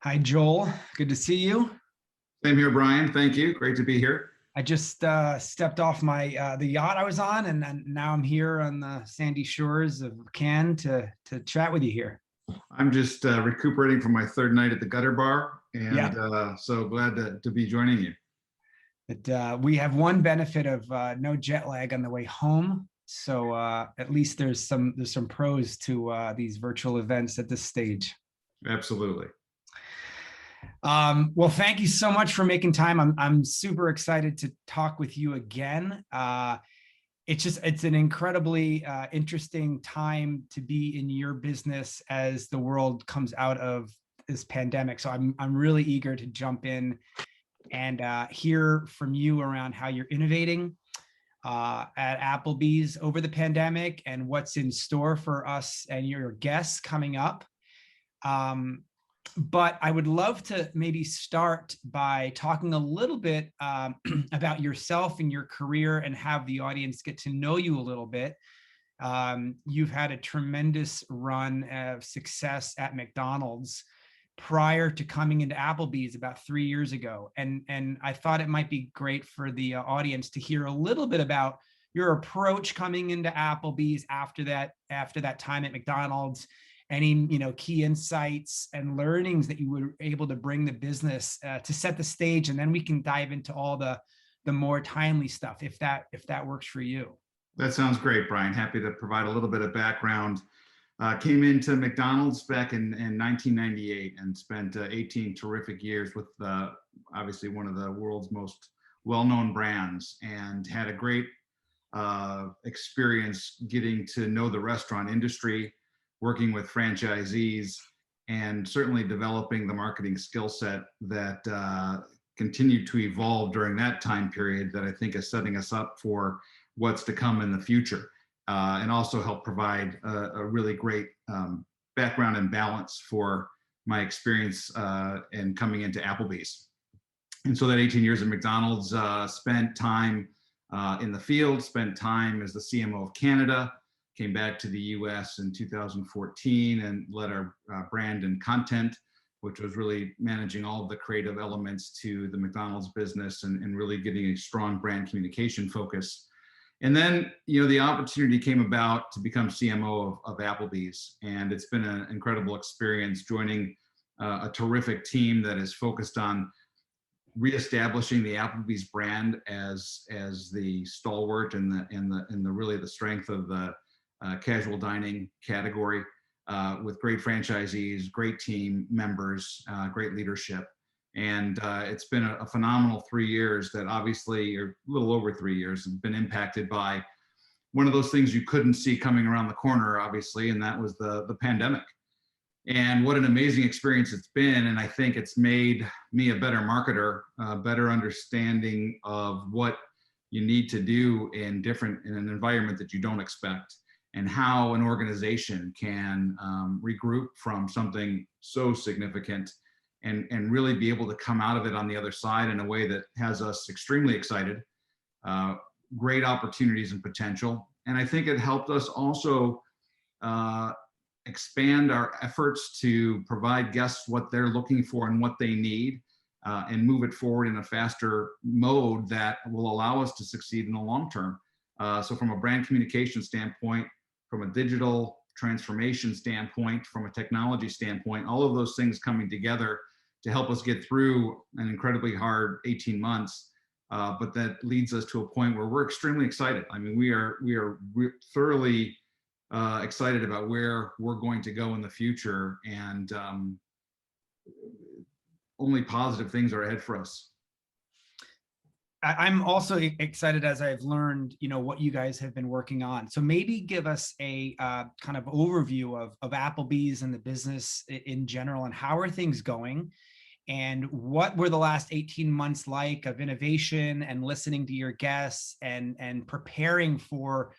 Hi, Joel. Good to see you. Same here, Brian. Thank you. Great to be here. I just stepped off my the yacht I was on, and now I'm here on the sandy shores of Cannes to chat with you here. I'm just recuperating from my third night at the Gutter Bar, and Yeah, so glad to be joining you. but we have one benefit of no jet lag on the way home, so at least there's some pros to these virtual events at this stage. Absolutely. Well, thank you so much for making time. I'm super excited to talk with you again. It's an incredibly interesting time to be in your business as the world comes out of this pandemic. So I'm really eager to jump in and hear from you around how you're innovating at Applebees over the pandemic and what's in store for us and your guests coming up. But I would love to maybe start by talking a little bit about yourself and your career and have the audience get to know you a little bit. You've had a tremendous run of success at McDonald's prior to coming into Applebee's about 3 years ago. And I thought it might be great for the audience to hear a little bit about your approach coming into Applebee's after that time at McDonald's. Any key insights and learnings that you were able to bring the business to set the stage, and then we can dive into all the more timely stuff if that works for you. That sounds great, Brian. Happy to provide a little bit of background. Came into McDonald's back in 1998 and spent 18 terrific years with obviously one of the world's most well-known brands, and had a great experience getting to know the restaurant industry, working with franchisees, and certainly developing the marketing skill set that continued to evolve during that time period that I think is setting us up for what's to come in the future, and also help provide a really great background and balance for my experience in coming into Applebee's. And so that 18 years at McDonald's, spent time in the field, spent time as the CMO of Canada, came back to the US in 2014 and led our brand and content, which was really managing all of the creative elements to the McDonald's business and really getting a strong brand communication focus. And then, the opportunity came about to become CMO of Applebee's. And it's been an incredible experience joining a terrific team that is focused on reestablishing the Applebee's brand as the stalwart and the really the strength of the casual dining category, with great franchisees, great team members, great leadership. And it's been a phenomenal 3 years that obviously, or a little over 3 years, have been impacted by one of those things you couldn't see coming around the corner, obviously, and that was the pandemic. And what an amazing experience it's been. And I think it's made me a better marketer, a better understanding of what you need to do in an environment that you don't expect, and how an organization can regroup from something so significant and really be able to come out of it on the other side in a way that has us extremely excited, great opportunities and potential. And I think it helped us also expand our efforts to provide guests what they're looking for and what they need, and move it forward in a faster mode that will allow us to succeed in the long term. So from a brand communication standpoint, from a digital transformation standpoint, from a technology standpoint, all of those things coming together to help us get through an incredibly hard 18 months. But that leads us to a point where we're extremely excited. I mean, we are thoroughly excited about where we're going to go in the future, and only positive things are ahead for us. I'm also excited, as I've learned, what you guys have been working on. So maybe give us a kind of overview of Applebee's and the business in general, and how are things going, and what were the last 18 months like of innovation and listening to your guests and preparing for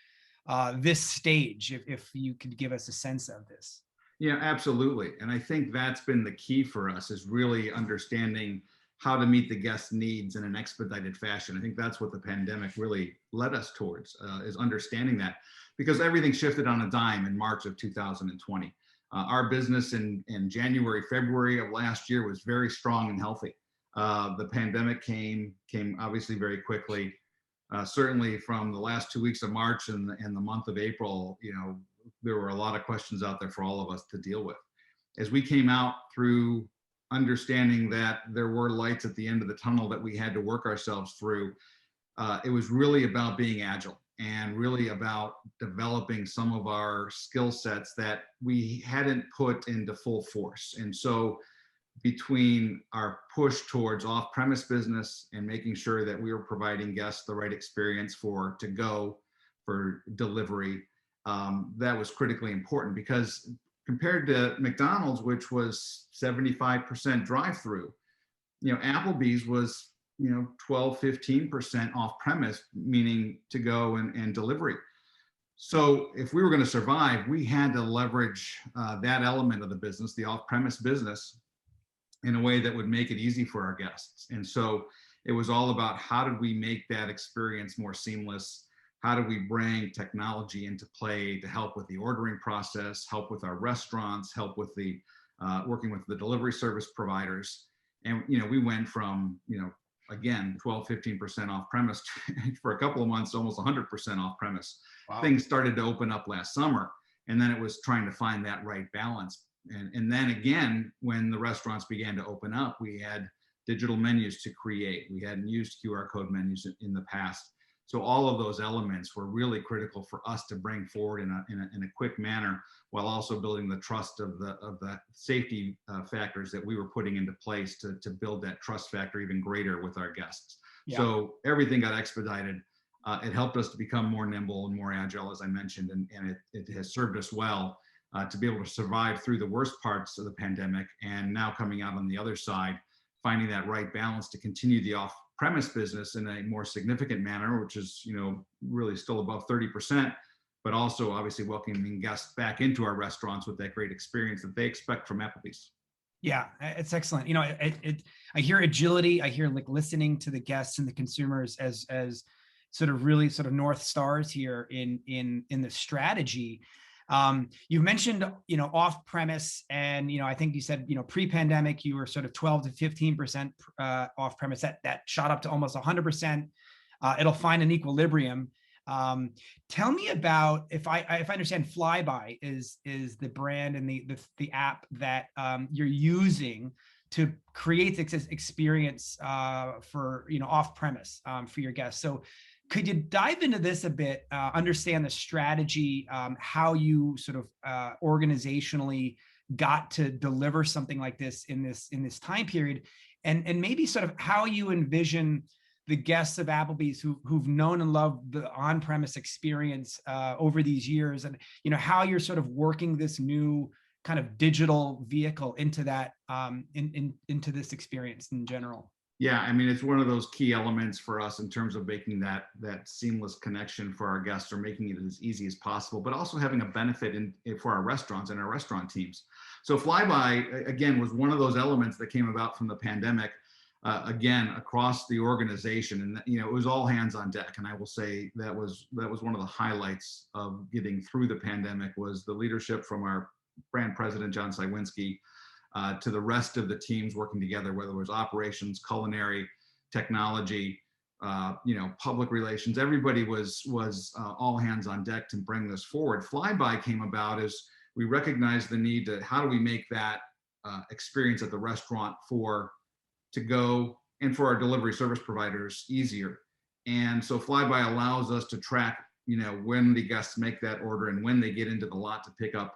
this stage, if you could give us a sense of this. Yeah, absolutely. And I think that's been the key for us, is really understanding how to meet the guest needs in an expedited fashion. I think that's what the pandemic really led us towards, is understanding that, because everything shifted on a dime in March of 2020. Our business in January, February of last year was very strong and healthy. The pandemic came obviously very quickly. Certainly from the last 2 weeks of March and the month of April, there were a lot of questions out there for all of us to deal with. As we came out through understanding that there were lights at the end of the tunnel that we had to work ourselves through, it was really about being agile and really about developing some of our skill sets that we hadn't put into full force. And so between our push towards off-premise business and making sure that we were providing guests the right experience for to go, for delivery, that was critically important, because compared to McDonald's, which was 75% drive-through, Applebee's was 12, 15% off-premise, meaning to go and delivery. So if we were going to survive, we had to leverage that element of the business, the off-premise business, in a way that would make it easy for our guests. And so it was all about, how did we make that experience more seamless? How do we bring technology into play to help with the ordering process, help with our restaurants, help with the working with the delivery service providers? And we went from again 12, 15% off premise for a couple of months, almost 100% off premise. Wow. Things started to open up last summer, and then it was trying to find that right balance. And then again, when the restaurants began to open up, we had digital menus to create. We hadn't used QR code menus in the past. So all of those elements were really critical for us to bring forward in a quick manner, while also building the trust of the safety factors that we were putting into place to build that trust factor even greater with our guests. Yeah. So everything got expedited. It helped us to become more nimble and more agile, as I mentioned, and it has served us well to be able to survive through the worst parts of the pandemic, and now coming out on the other side, finding that right balance to continue the off-premise business in a more significant manner, which is really still above 30%, but also obviously welcoming guests back into our restaurants with that great experience that they expect from Applebees. Yeah, it's excellent. I hear agility. I hear like listening to the guests and the consumers as sort of really sort of North Stars here in the strategy. You mentioned, off-premise, and, I think you said, pre-pandemic, you were sort of 12 to 15% off-premise. That shot up to almost 100%. It'll find an equilibrium. Tell me about, if I understand, Flyby is the brand and the app that you're using to create this experience for, off-premise for your guests. So could you dive into this a bit, understand the strategy, how you sort of organizationally got to deliver something like this in this time period, and maybe sort of how you envision the guests of Applebee's who've known and loved the on-premise experience over these years, and how you're sort of working this new kind of digital vehicle into that into this experience in general. Yeah, I mean, it's one of those key elements for us in terms of making that seamless connection for our guests, or making it as easy as possible, but also having a benefit for our restaurants and our restaurant teams. So Flyby, again, was one of those elements that came about from the pandemic, again, across the organization. And, it was all hands on deck. And I will say that was one of the highlights of getting through the pandemic, was the leadership from our brand president, John Yashinsky, to the rest of the teams working together, whether it was operations, culinary, technology, public relations. Everybody was all hands on deck to bring this forward. Flyby came about as we recognized the need to, how do we make that experience at the restaurant to go and for our delivery service providers easier. And so Flyby allows us to track, when the guests make that order and when they get into the lot to pick up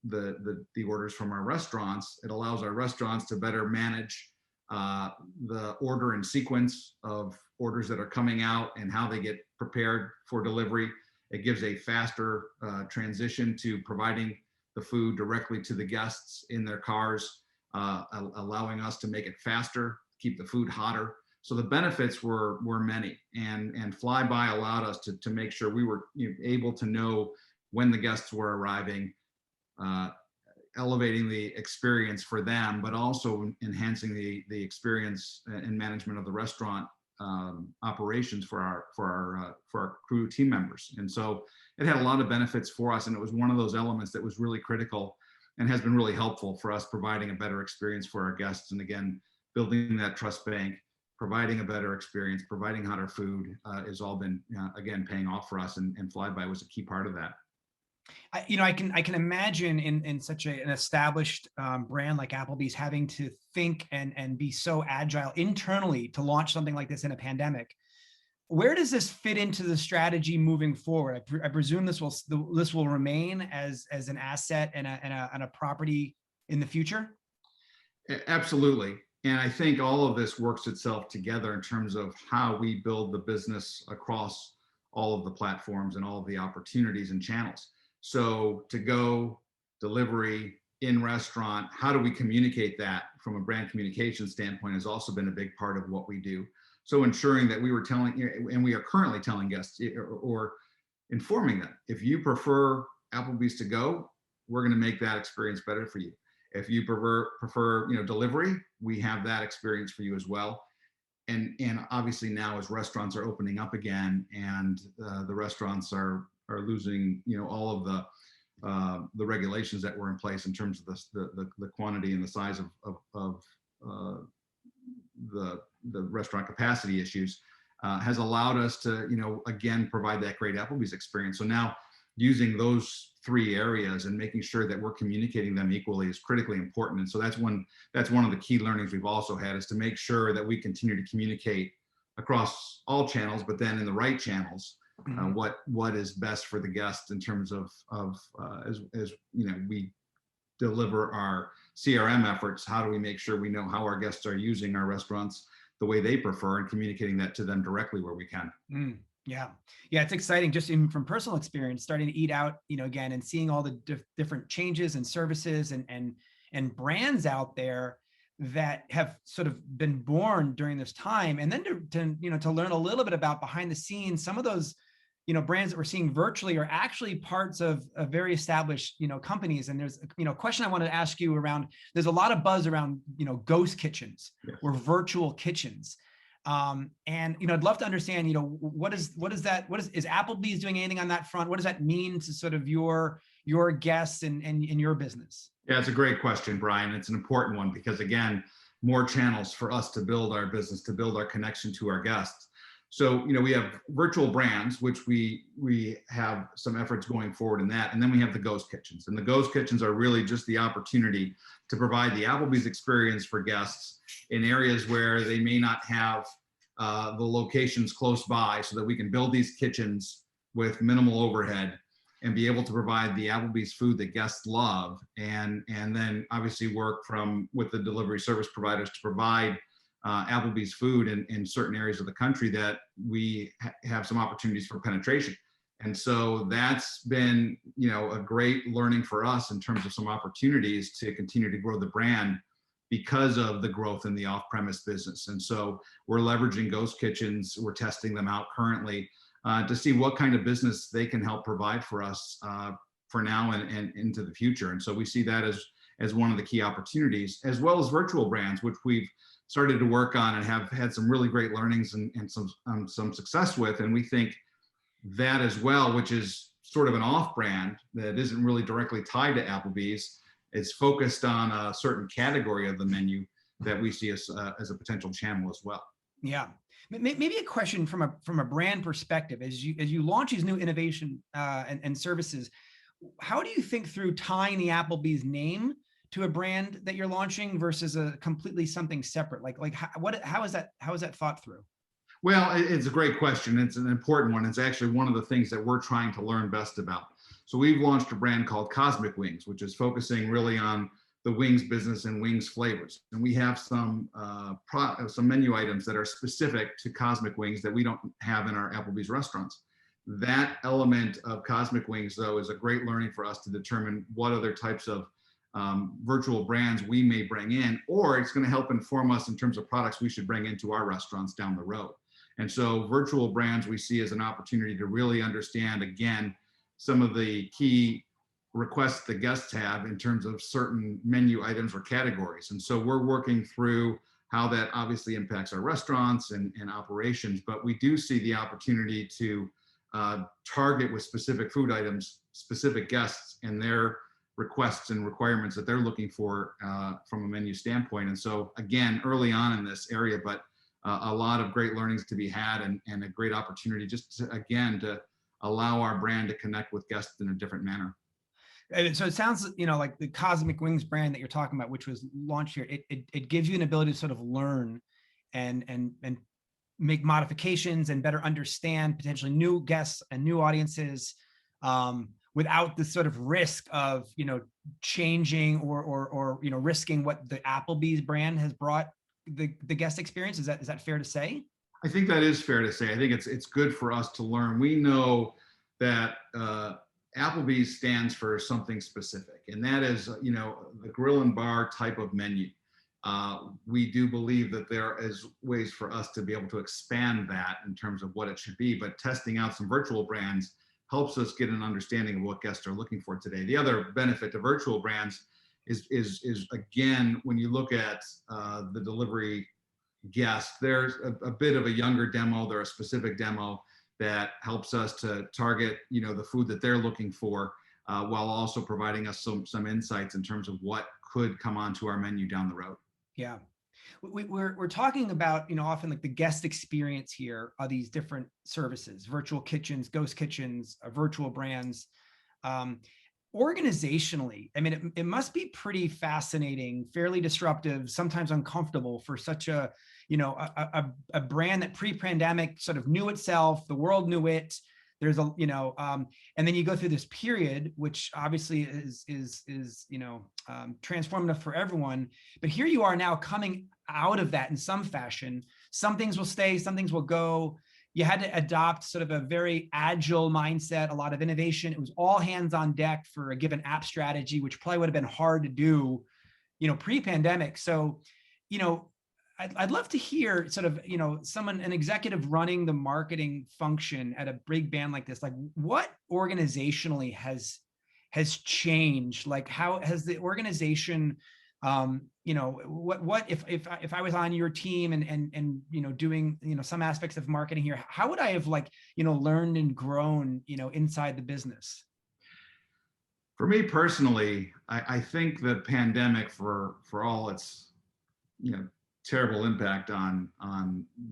the orders from our restaurants. It allows our restaurants to better manage the order and sequence of orders that are coming out and how they get prepared for delivery. It gives a faster transition to providing the food directly to the guests in their cars, allowing us to make it faster, keep the food hotter. So the benefits were many, and Flyby allowed us to make sure we were able to know when the guests were arriving, elevating the experience for them, but also enhancing the experience and management of the restaurant operations for our crew team members. And so it had a lot of benefits for us, and it was one of those elements that was really critical and has been really helpful for us, providing a better experience for our guests. And again, building that trust bank, providing a better experience, providing hotter food has all been, again, paying off for us. And Flyby was a key part of that. I can imagine in such an established brand like Applebee's having to think and be so agile internally to launch something like this in a pandemic. Where does this fit into the strategy moving forward? I presume this will remain as an asset and a property in the future. Absolutely. And I think all of this works itself together in terms of how we build the business across all of the platforms and all of the opportunities and channels. So to go, delivery, in restaurant, how do we communicate that from a brand communication standpoint has also been a big part of what we do. So ensuring that we were telling, and we are currently telling guests or informing them, if you prefer Applebee's to go, we're going to make that experience better for you. If you prefer delivery, we have that experience for you as well. And obviously now as restaurants are opening up again and the restaurants are losing all of the regulations that were in place in terms of the quantity and the size of the restaurant capacity issues, has allowed us to again provide that great Applebee's experience. So now using those three areas and making sure that we're communicating them equally is critically important. And so that's one of the key learnings we've also had, is to make sure that we continue to communicate across all channels, but then in the right channels, what is best for the guest in terms of as we deliver our CRM efforts, how do we make sure we know how our guests are using our restaurants the way they prefer and communicating that to them directly where we can. Yeah, it's exciting just from personal experience, starting to eat out, again, and seeing all the different changes and services and brands out there that have sort of been born during this time. And then to learn a little bit about behind the scenes, some of those brands that we're seeing virtually are actually parts of very established, companies. And there's, a question I wanted to ask you around, there's a lot of buzz around, ghost kitchens or virtual kitchens. And, I'd love to understand, is Applebee's doing anything on that front? What does that mean to sort of your guests and your business? Yeah, it's a great question, Brian. It's an important one because, again, more channels for us to build our business, to build our connection to our guests. So, we have virtual brands, which we have some efforts going forward in that. And then we have the ghost kitchens. And the ghost kitchens are really just the opportunity to provide the Applebee's experience for guests in areas where they may not have the locations close by, so that we can build these kitchens with minimal overhead and be able to provide the Applebee's food that guests love. And then obviously work with the delivery service providers to provide Applebee's food in certain areas of the country that we have some opportunities for penetration. And so that's been, a great learning for us in terms of some opportunities to continue to grow the brand because of the growth in the off-premise business. And so we're leveraging ghost kitchens. We're testing them out currently to see what kind of business they can help provide for us for now and into the future. And so we see that as one of the key opportunities, as well as virtual brands, which we've started to work on and have had some really great learnings and some success with. And we think that as well, which is sort of an off brand that isn't really directly tied to Applebee's, it's focused on a certain category of the menu that we see as a potential channel as well. Yeah. Maybe a question from a brand perspective, as you launch these new innovation and services, how do you think through tying the Applebee's name to a brand that you're launching versus a completely something separate? How is that thought through? Well, it's a great question. It's an important one. It's actually one of the things that we're trying to learn best about. So we've launched a brand called Cosmic Wings, which is focusing really on the wings business and wings flavors. And we have some menu items that are specific to Cosmic Wings that we don't have in our Applebee's restaurants. That element of Cosmic Wings, though, is a great learning for us to determine what other types of virtual brands we may bring in, or it's going to help inform us in terms of products we should bring into our restaurants down the road. And so virtual brands we see as an opportunity to really understand, again, some of the key requests the guests have in terms of certain menu items or categories. And so we're working through how that obviously impacts our restaurants and operations. But we do see the opportunity to target with specific food items, specific guests and their requests and requirements that they're looking for from a menu standpoint. And so again, early on in this area, but a lot of great learnings to be had, and a great opportunity just to, again, to allow our brand to connect with guests in a different manner. And so it sounds, like the Cosmic Wings brand that you're talking about, which was launched here, it gives you an ability to sort of learn and make modifications and better understand potentially new guests and new audiences, without the sort of risk of, changing or risking what the Applebee's brand has brought the guest experience. Is that fair to say? I think that is fair to say. I think it's good for us to learn. We know that Applebee's stands for something specific, and that is, the grill and bar type of menu. We do believe that there is ways for us to be able to expand that in terms of what it should be, but testing out some virtual brands helps us get an understanding of what guests are looking for today. The other benefit to virtual brands is again, when you look at the delivery guest, there's a bit of a younger demo. There's a specific demo that helps us to target, the food that they're looking for, while also providing us some insights in terms of what could come onto our menu down the road. Yeah. We're talking about, often like the guest experience here are these different services, virtual kitchens, ghost kitchens, virtual brands. Organizationally, I mean, it must be pretty fascinating, fairly disruptive, sometimes uncomfortable for such a brand that pre-pandemic sort of knew itself, the world knew it. There's and then you go through this period, which obviously is transformative for everyone. But here you are now coming out of that in some fashion. Some things will stay, some things will go. You had to adopt sort of a very agile mindset, a lot of innovation. It was all hands on deck for a given app strategy, which probably would have been hard to do, pre-pandemic. So, I'd love to hear sort of, an executive running the marketing function at a big band like this, like what organizationally has changed? Like how has the organization, what if I was on your team and doing, some aspects of marketing here, how would I have learned and grown, inside the business? For me personally, I think the pandemic, for all its, terrible impact on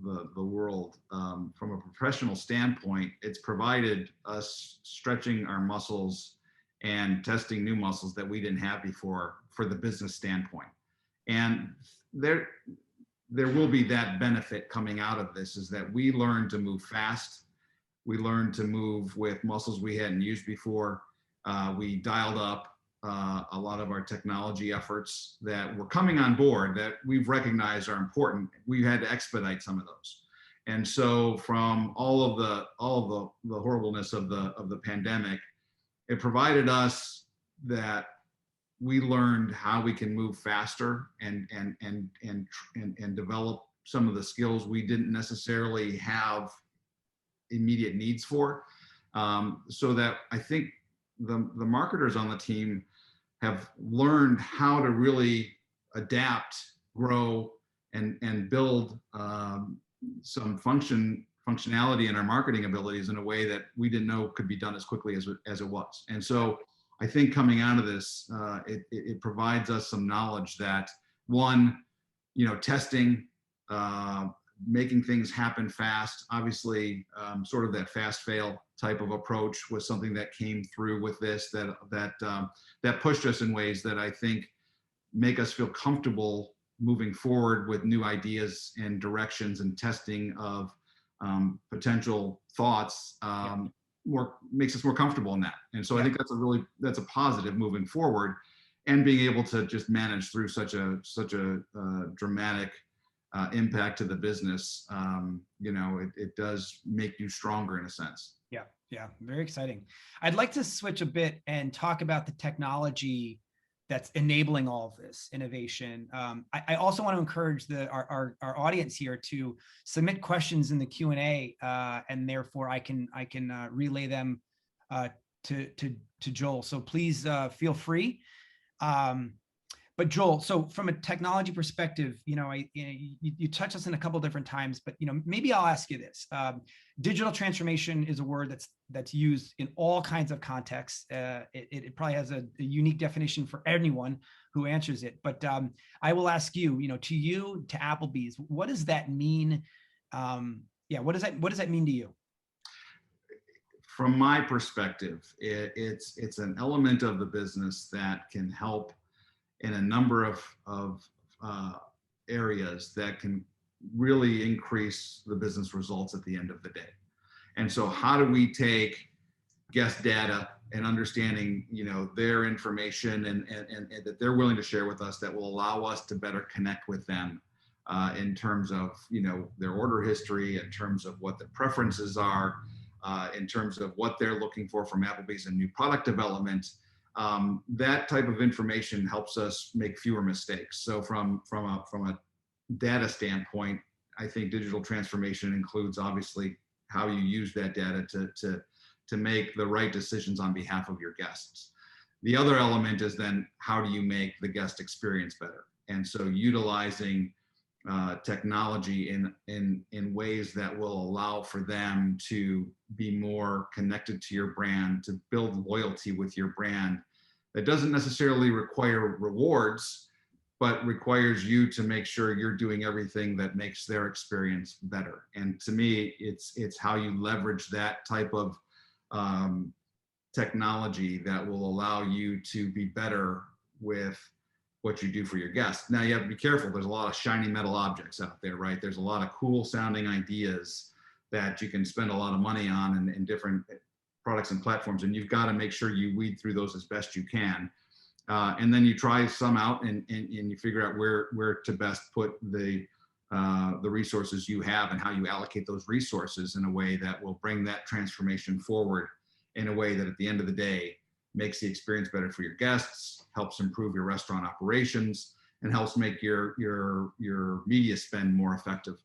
the world, from a professional standpoint, it's provided us stretching our muscles and testing new muscles that we didn't have before for the business standpoint. And there will be that benefit coming out of this, is that we learned to move fast. We learned to move with muscles we hadn't used before. We dialed up a lot of our technology efforts that were coming on board that we've recognized are important. We had to expedite some of those. And so from all of the horribleness of the pandemic, it provided us that we learned how we can move faster and develop some of the skills we didn't necessarily have immediate needs for. So that I think the marketers on the team have learned how to really adapt, grow, and build some functionality in our marketing abilities in a way that we didn't know could be done as quickly as it was. And so I think coming out of this, it provides us some knowledge that, one, testing, making things happen fast, obviously, sort of that fast fail type of approach was something that came through with this, that pushed us in ways that I think make us feel comfortable moving forward with new ideas and directions and testing of potential thoughts. Makes us more comfortable in that. And so I think that's a positive moving forward, and being able to just manage through such a dramatic impact to the business. It does make you stronger in a sense. Yeah, very exciting. I'd like to switch a bit and talk about the technology that's enabling all of this innovation. I also want to encourage our audience here to submit questions in the Q&A, and therefore I can relay them to Joel. So please feel free. But Joel, so from a technology perspective, you touched us in a couple different times, but maybe I'll ask you this. Digital transformation is a word that's used in all kinds of contexts. It probably has a unique definition for anyone who answers it. But I will ask you, to Applebee's, what does that mean? What does that mean to you? From my perspective, it's an element of the business that can help in a number of areas that can really increase the business results at the end of the day. And so how do we take guest data and understanding, their information and that they're willing to share with us that will allow us to better connect with them in terms of, their order history, in terms of what the preferences are, in terms of what they're looking for from Applebee's and new product development. That type of information helps us make fewer mistakes. So from a data standpoint, I think digital transformation includes obviously how you use that data to make the right decisions on behalf of your guests. The other element is then how do you make the guest experience better? And so utilizing technology in ways that will allow for them to be more connected to your brand, to build loyalty with your brand. That doesn't necessarily require rewards, but requires you to make sure you're doing everything that makes their experience better. And to me, it's how you leverage that type of technology that will allow you to be better with what you do for your guests. Now you have to be careful. There's a lot of shiny metal objects out there, right? There's a lot of cool sounding ideas that you can spend a lot of money on in different products and platforms. And you've got to make sure you weed through those as best you can. And then you try some out and you figure out where to best put the resources you have and how you allocate those resources in a way that will bring that transformation forward in a way that at the end of the day makes the experience better for your guests, helps improve your restaurant operations, and helps make your media spend more effective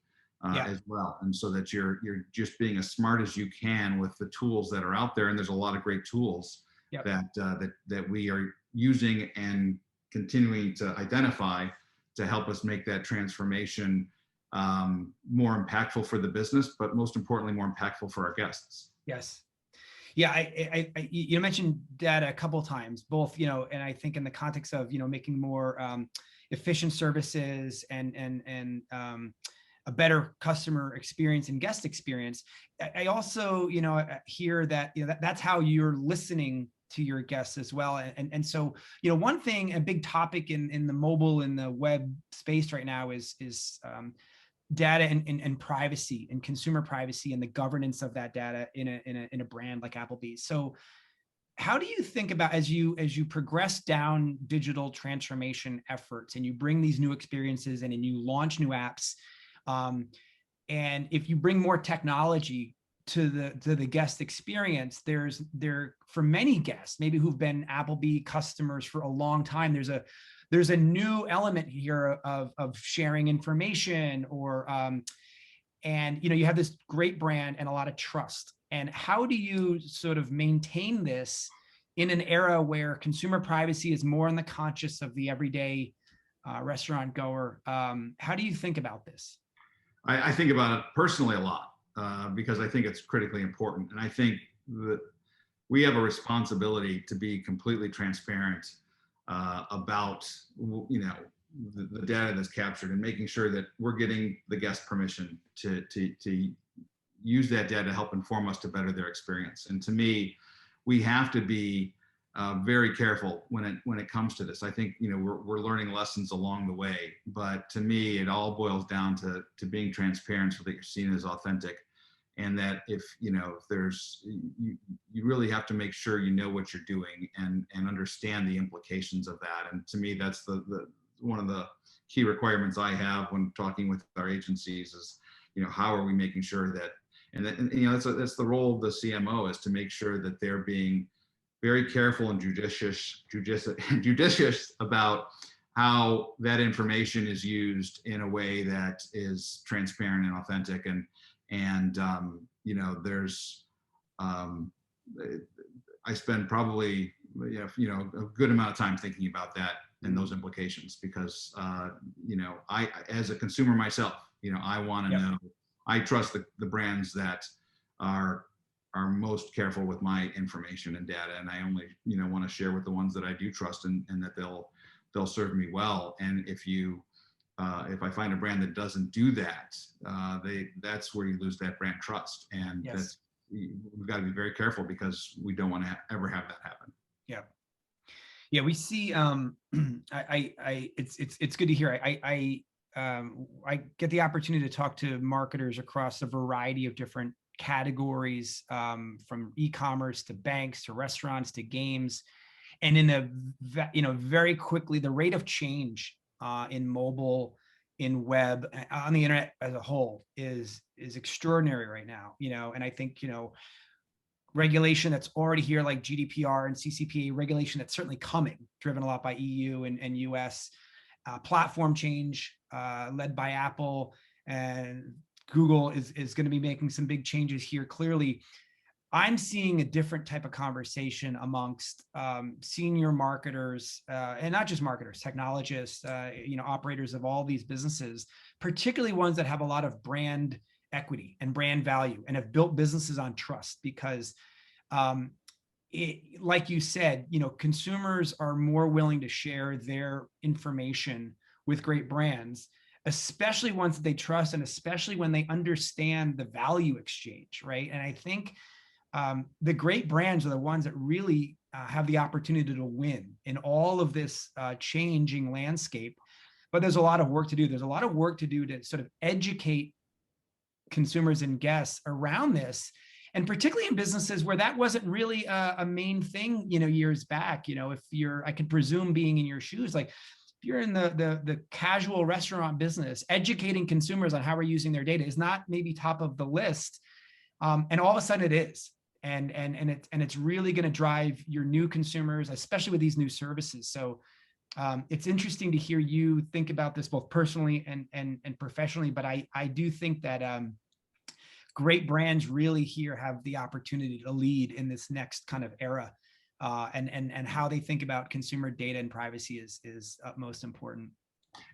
as well. And so that you're just being as smart as you can with the tools that are out there. And there's a lot of great tools that we are using and continuing to identify to help us make that transformation more impactful for the business, but most importantly, more impactful for our guests. Yes. Yeah, you mentioned data a couple of times, both, and I think in the context of, making more efficient services and a better customer experience and guest experience. I also, hear that, that's how you're listening to your guests as well. And so, one thing, a big topic in the mobile and the web space right now is data and privacy and consumer privacy and the governance of that data in a brand like Applebee's. So how do you think about, as you progress down digital transformation efforts and you bring these new experiences in and you launch new apps, and if you bring more technology to the guest experience, there for many guests, maybe who've been Applebee customers for a long time, there's a new element here of sharing information or, and you have this great brand and a lot of trust. And how do you sort of maintain this in an era where consumer privacy is more in the conscious of the everyday restaurant goer? How do you think about this? I think about it personally a lot because I think it's critically important. And I think that we have a responsibility to be completely transparent about the data that's captured and making sure that we're getting the guest permission to use that data to help inform us to better their experience. And to me, we have to be very careful when it comes to this. I think we're learning lessons along the way, but to me, it all boils down to being transparent so that you're seen as authentic. And that if there's you really have to make sure you know what you're doing and understand the implications of that. And to me, that's the one of the key requirements I have when talking with our agencies is how are we making sure that that's the role of the CMO, is to make sure that they're being very careful and judicious about how that information is used in a way that is transparent and authentic. And there's I spend probably a good amount of time thinking about that and those implications, because I, as a consumer myself, I want to know, I trust the brands that are most careful with my information and data, and I only want to share with the ones that I do trust, and that they'll serve me well. And if I find a brand that doesn't do that, that's where you lose that brand trust, and we've got to be very careful, because we don't want to ever have that happen. Yeah. Yeah, we see. It's good to hear. I get the opportunity to talk to marketers across a variety of different categories, from e-commerce to banks to restaurants to games, and very quickly, the rate of change in mobile, in web, on the internet as a whole is extraordinary right now. And I think regulation that's already here, like GDPR and CCPA regulation, that's certainly coming, driven a lot by EU and US, platform change led by Apple, and Google is going to be making some big changes here. Clearly, I'm seeing a different type of conversation amongst senior marketers, and not just marketers, technologists, operators of all these businesses, particularly ones that have a lot of brand equity and brand value and have built businesses on trust, because like you said, consumers are more willing to share their information with great brands, especially ones that they trust, and especially when they understand the value exchange, right? And I think the great brands are the ones that really have the opportunity to win in all of this changing landscape. But there's a lot of work to do. There's a lot of work to do to sort of educate consumers and guests around this, and particularly in businesses where that wasn't really a main thing, years back. I could presume, being in your shoes, like if you're in the casual restaurant business, educating consumers on how we're using their data is not maybe top of the list, and all of a sudden it is, and it's really going to drive your new consumers, especially with these new services. So it's interesting to hear you think about this both personally and professionally, but I do think that great brands really here have the opportunity to lead in this next kind of era, and how they think about consumer data and privacy is utmost important.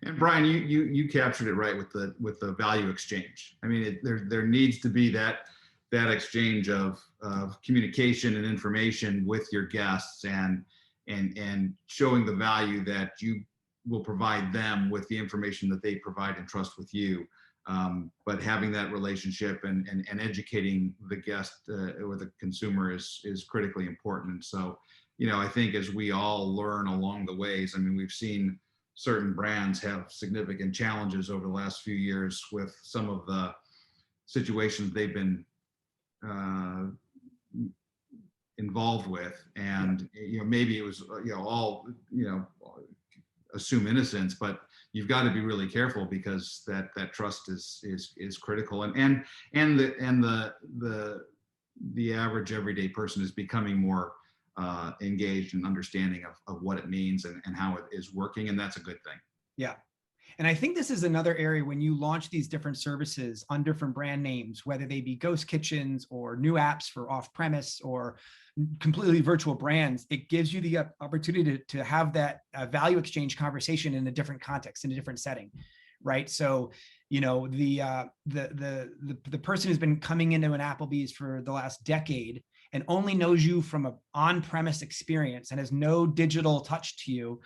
And Brian, you captured it right with the value exchange. I mean, there needs to be that exchange of communication and information with your guests, and showing the value that you will provide them with the information that they provide and trust with you. But having that relationship and educating the guest or the consumer is critically important. So, I think as we all learn along the ways, I mean, we've seen certain brands have significant challenges over the last few years with some of the situations they've been involved with, and maybe it was all assume innocence, but you've got to be really careful, because that trust is critical, and the average everyday person is becoming more engaged and understanding of what it means and how it is working, and that's a good thing. Yeah. And I think this is another area when you launch these different services on different brand names, whether they be ghost kitchens or new apps for off-premise or completely virtual brands, it gives you the opportunity to have that value exchange conversation in a different context, in a different setting, right? So, the person who's been coming into an Applebee's for the last decade and only knows you from an on-premise experience and has no digital touch to you,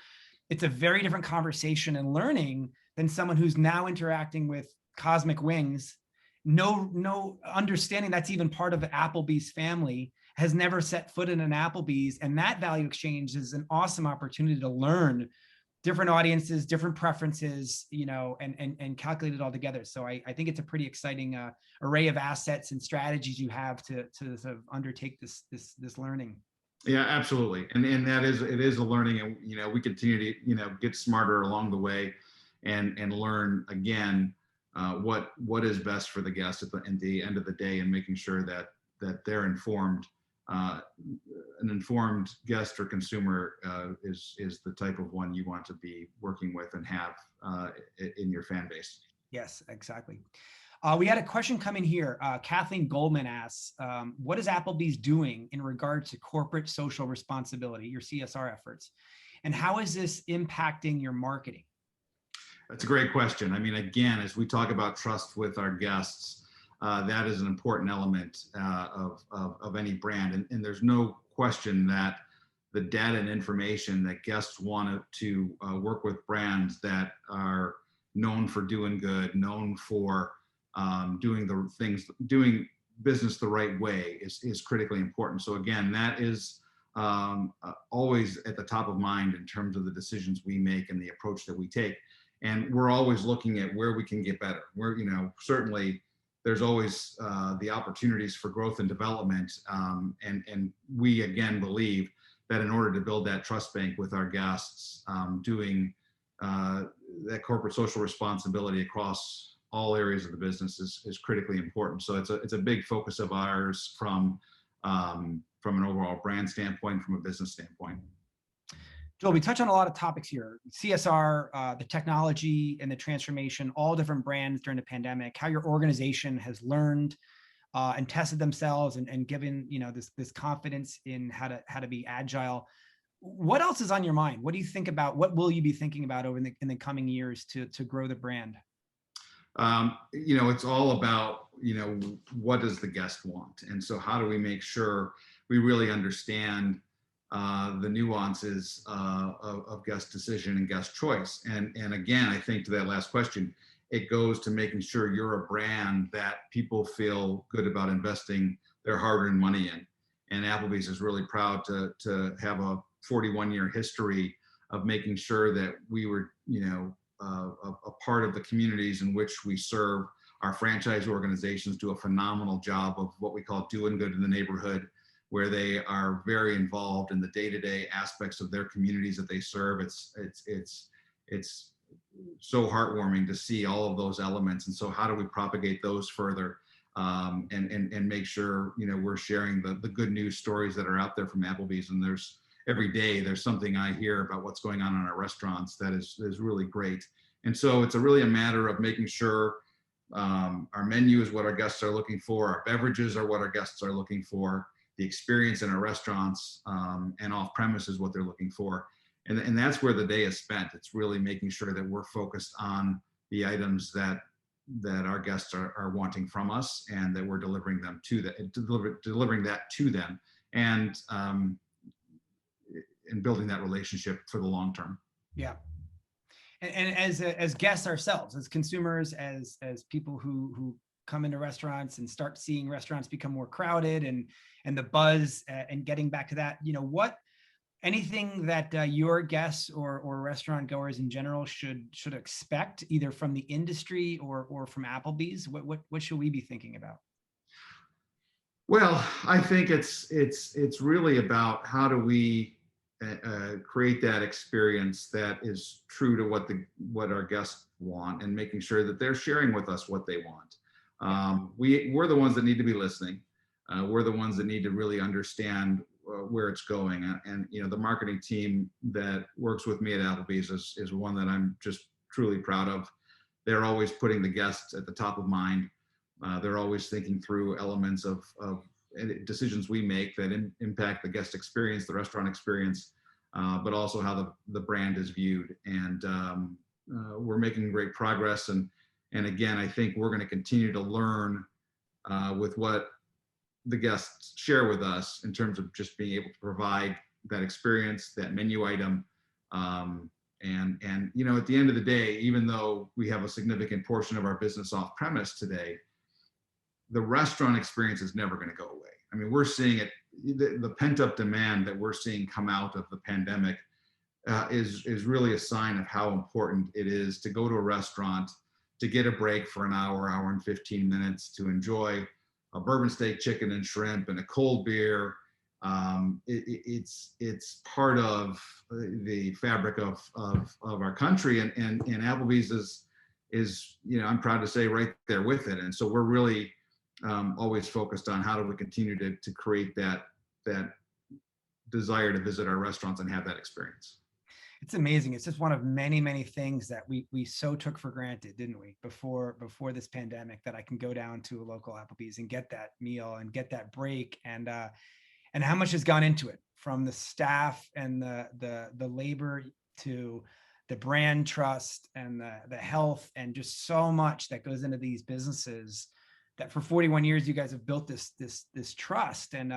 it's a very different conversation and learning than someone who's now interacting with Cosmic Wings, no understanding that's even part of the Applebee's family, has never set foot in an Applebee's. And that value exchange is an awesome opportunity to learn different audiences, different preferences, and calculate it all together. So I think it's a pretty exciting array of assets and strategies you have to sort of undertake this learning. Yeah, absolutely. And it is a learning, and we continue to get smarter along the way, and learn again what is best for the guest at the end of the day, and making sure that they're informed. An informed guest or consumer is the type of one you want to be working with and have in your fan base. Yes, exactly. We had a question come in here. Kathleen Goldman asks, what is Applebee's doing in regard to corporate social responsibility, your CSR efforts? And how is this impacting your marketing? That's a great question. I mean, again, as we talk about trust with our guests, that is an important element of any brand. And there's no question that the data and information that guests want to work with brands that are known for doing good, known for doing business the right way is critically important. So again, that is always at the top of mind in terms of the decisions we make and the approach that we take. And we're always looking at where we can get better. Certainly there's always the opportunities for growth and development. And we again believe that in order to build that trust bank with our guests, doing that corporate social responsibility across all areas of the business is critically important. So it's a big focus of ours from an overall brand standpoint, from a business standpoint. Joel, we touch on a lot of topics here: CSR, the technology and the transformation, all different brands during the pandemic, how your organization has learned and tested themselves and given this confidence in how to be agile. What else is on your mind? What do you think about? What will you be thinking about over in the coming years to grow the brand? It's all about, what does the guest want? And so how do we make sure we really understand the nuances of guest decision and guest choice? And again, I think to that last question, it goes to making sure you're a brand that people feel good about investing their hard-earned money in. And Applebee's is really proud to have a 41-year history of making sure that we were, a part of the communities in which we serve. Our franchise organizations do a phenomenal job of what we call doing good in the neighborhood, where they are very involved in the day-to-day aspects of their communities that they serve. It's so heartwarming to see all of those elements. And so how do we propagate those further and make sure, we're sharing the good news stories that are out there from Applebee's. And every day there's something I hear about what's going on in our restaurants that is really great. And so it's really a matter of making sure our menu is what our guests are looking for, our beverages are what our guests are looking for, the experience in our restaurants and off premise is what they're looking for. And that's where the day is spent. It's really making sure that we're focused on the items that our guests are wanting from us, and that we're delivering that to them, and building that relationship for the long term. Yeah. And as guests ourselves, as consumers, as people who come into restaurants and start seeing restaurants become more crowded and the buzz and getting back to that, anything that your guests or restaurant goers in general should expect either from the industry or from Applebee's? What should we be thinking about? Well, I think it's really about how do we create that experience that is true to what our guests want, and making sure that they're sharing with us what they want. We're the ones that need to be listening. We're the ones that need to really understand where it's going. And the marketing team that works with me at Applebee's is one that I'm just truly proud of. They're always putting the guests at the top of mind. They're always thinking through elements of decisions we make that impact the guest experience, the restaurant experience, but also how the brand is viewed. And we're making great progress. And again, I think we're going to continue to learn with what the guests share with us in terms of just being able to provide that experience, that menu item. And at the end of the day, even though we have a significant portion of our business off premise today, the restaurant experience is never going to go away. I mean, we're seeing it, the pent up demand that we're seeing come out of the pandemic is really a sign of how important it is to go to a restaurant, to get a break for an hour and 15 minutes, to enjoy a bourbon steak, chicken and shrimp, and a cold beer. It's part of the fabric of our country, and Applebee's is I'm proud to say right there with it. And so we're really always focused on how do we continue to create that desire to visit our restaurants and have that experience. It's amazing. It's just one of many, many things that we so took for granted, didn't we, before this pandemic, that I can go down to a local Applebee's and get that meal and get that break, and how much has gone into it, from the staff and the labor to the brand trust and the health, and just so much that goes into these businesses, that for 41 years you guys have built this trust. And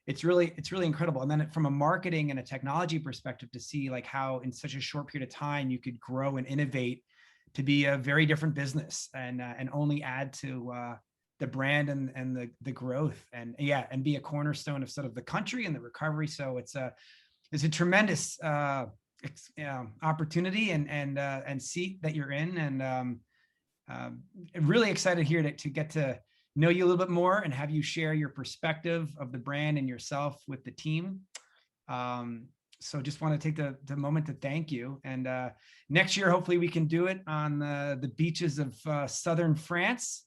it's really incredible. And then from a marketing and a technology perspective, to see like how in such a short period of time you could grow and innovate to be a very different business, and only add to the brand and the growth, and be a cornerstone of sort of the country and the recovery. So it's a tremendous opportunity and seat that you're in, and really excited here to get to know you a little bit more and have you share your perspective of the brand and yourself with the team. So just want to take the moment to thank you. And next year, hopefully we can do it on the beaches of southern France.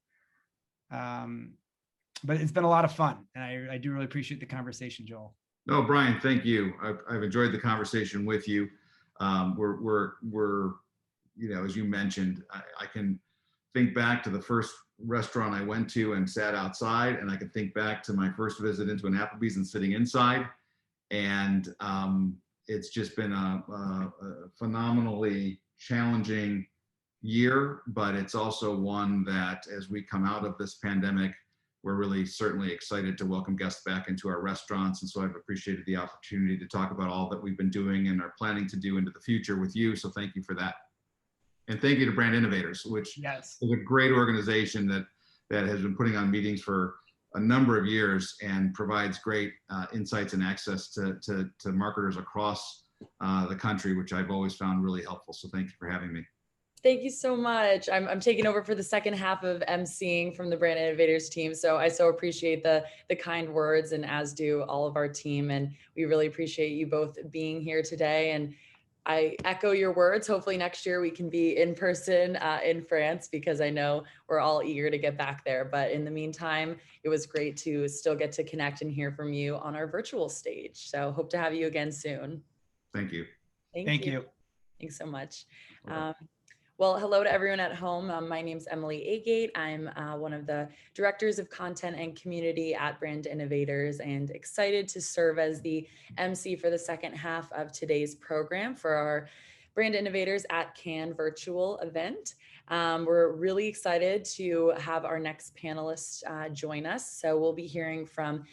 But it's been a lot of fun, and I do really appreciate the conversation, Joel. No, Brian, thank you. I've enjoyed the conversation with you. We're as you mentioned, I can think back to the first restaurant I went to and sat outside, and I can think back to my first visit into an Applebee's and sitting inside. And it's just been a phenomenally challenging year, but it's also one that, as we come out of this pandemic, we're really certainly excited to welcome guests back into our restaurants. And so I've appreciated the opportunity to talk about all that we've been doing and are planning to do into the future with you. So thank you for that. And thank you to Brand Innovators, which is a great organization that has been putting on meetings for a number of years and provides great insights and access to marketers across the country, which I've always found really helpful. So thank you for having me. Thank you so much. I'm taking over for the second half of emceeing from the Brand Innovators team. So I so appreciate the kind words, and as do all of our team. And we really appreciate you both being here today. And I echo your words. Hopefully next year we can be in person in France, because I know we're all eager to get back there. But in the meantime, it was great to still get to connect and hear from you on our virtual stage. So hope to have you again soon. Thank you. Thank you. Thanks so much. Well, hello to everyone at home. My name's Emily Agate. I'm one of the directors of content and community at Brand Innovators, and excited to serve as the MC for the second half of today's program for our Brand Innovators at Cannes virtual event. We're really excited to have our next panelist join us. So we'll be hearing from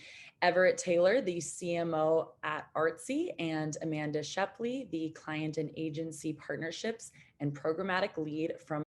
Everett Taylor, the CMO at Artsy, and Amanda Shepley, the client and agency partnerships and programmatic lead from